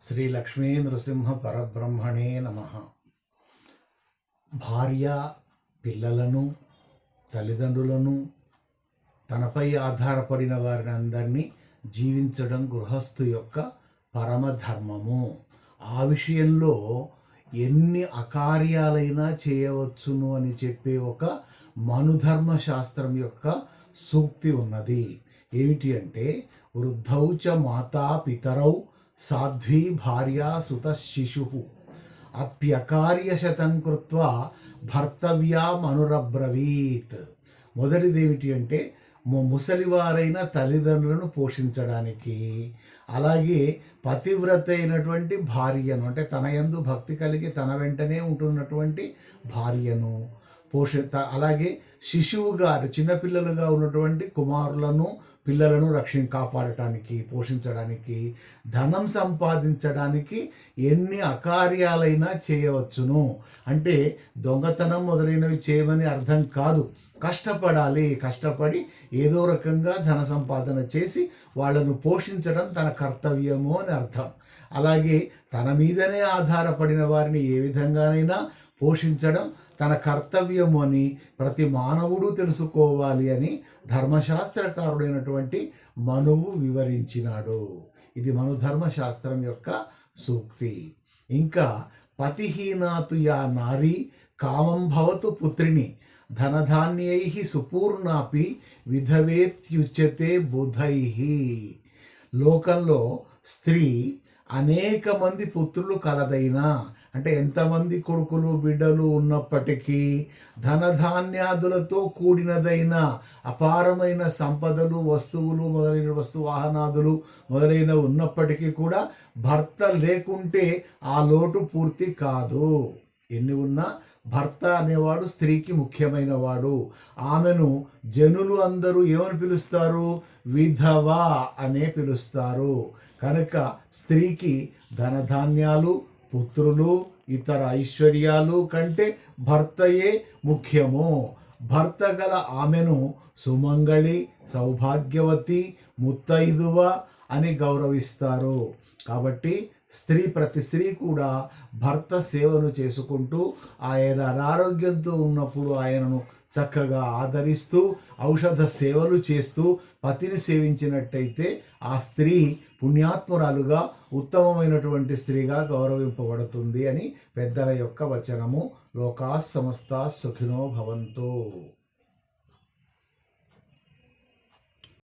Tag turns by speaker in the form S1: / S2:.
S1: శ్రీ లక్ష్మీ నృసింహ పరబ్రహ్మణే నమః. భార్య, పిల్లలను, తల్లిదండ్రులను, తనపై ఆధారపడిన వారిని అందరినీ జీవించడం గృహస్థు యొక్క పరమధర్మము. ఆ విషయంలో ఎన్ని అకార్యాలైనా చేయవచ్చును అని చెప్పే ఒక మనుధర్మ శాస్త్రం యొక్క సూక్తి ఉన్నది. ఏమిటి అంటే, వృద్ధౌ చ మాతా పితరౌ సాధ్వీ భార్యా సుత శిశు అప్యకార్యశతం కృత్వా భర్తవ్యామనురబ్రవీత్. మొదటిది ఏమిటి అంటే, ముసలివారైన తల్లిదండ్రులను పోషించడానికి, అలాగే పతివ్రత అయినటువంటి భార్యను, అంటే తన యందు భక్తి కలిగి తన వెంటనే ఉంటున్నటువంటి భార్యను అలాగే శిశువుగా చిన్నపిల్లలుగా ఉన్నటువంటి కుమారులను, పిల్లలను కాపాడటానికి, పోషించడానికి, ధనం సంపాదించడానికి ఎన్ని అకార్యాలైనా చేయవచ్చును. అంటే దొంగతనం మొదలైనవి చేయమని అర్థం కాదు. కష్టపడాలి, కష్టపడి ఏదో రకంగా ధన సంపాదన చేసి వాళ్ళను పోషించడం తన కర్తవ్యము అని అర్థం. అలాగే తన మీదనే ఆధారపడిన వారిని ఏ విధంగానైనా పోషించడం తన కర్తవ్యము అని ప్రతి మానవుడు తెలుసుకోవాలి అని ధర్మశాస్త్రకారుడైనటువంటి మనువు వివరించినాడు. ఇది మనుధర్మశాస్త్రం యొక్క సూక్తి. ఇంకా పతిహీనాతు యా నారీ కామం భవతు పుత్రిని ధనధాన్యై సుపూర్ణాపి విధవేత్యుచ్యతే బుధై. లోకంలో స్త్రీ అనేక మంది పుత్రులు కలదైనా, అంటే ఎంతమంది కొడుకులు బిడ్డలు ఉన్నప్పటికీ, ధనధాన్యాదులతో కూడినదైన అపారమైన సంపదలు, వస్తువులు మొదలైన వాహనాదులు మొదలైన ఉన్నప్పటికీ కూడా భర్త లేకుంటే ఆ లోటు పూర్తి కాదు. ఎన్ని ఉన్నా భర్త అనేవాడు స్త్రీకి ముఖ్యమైన వాడు. ఆమెను జనులు అందరూ ఏమని పిలుస్తారు? విధవ అనే పిలుస్తారు. కనుక స్త్రీకి ధనధాన్యాలు, పుత్రులు, ఇతర ఐశ్వర్యాలు కంటే భర్తయే ముఖ్యము. భర్త గల ఆమెను సుమంగళి, సౌభాగ్యవతి, ముత్తైదువ అని గౌరవిస్తారు. కాబట్టి ప్రతి స్త్రీ కూడా భర్త సేవను చేసుకుంటూ, ఆయన అనారోగ్యంతో ఉన్నప్పుడు ఆయనను చక్కగా ఆదరిస్తూ, ఔషధ సేవలు చేస్తూ పతిని సేవించినట్టయితే ఆ స్త్రీ పుణ్యాత్మురాలుగా, ఉత్తమమైనటువంటి స్త్రీగా గౌరవింపబడుతుంది అని పెద్దల యొక్క వచనము. లోకాస్ సమస్తా సుఖినో భవంతు.